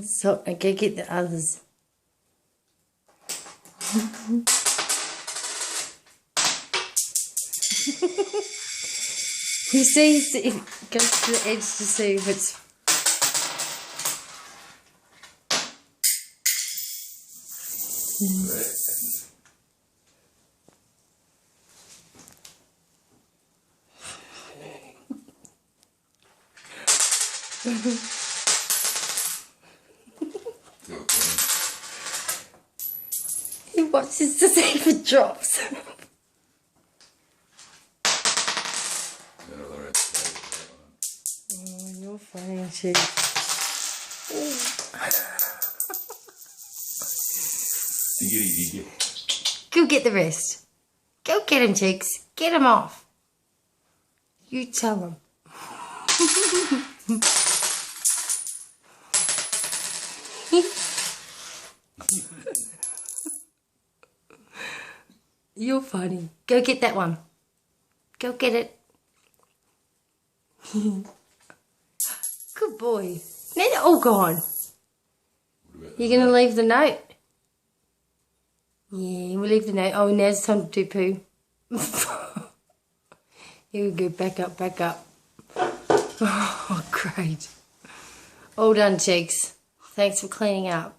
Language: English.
So I gotta get the others. He sees it goes to the edge to see if it's. He watches to see if it drops. Oh, you're funny, Chief. Go get the rest. Go get him, Cheeks. Get him off. You tell him. You're funny. Go get that one. Go get it. Good boy. Now they're all gone. You're going to leave the note? Yeah, we'll leave the note. Oh, now it's time to do poo. Here we go. Back up, back up. Oh, great. All done, Cheeks. Thanks for cleaning up.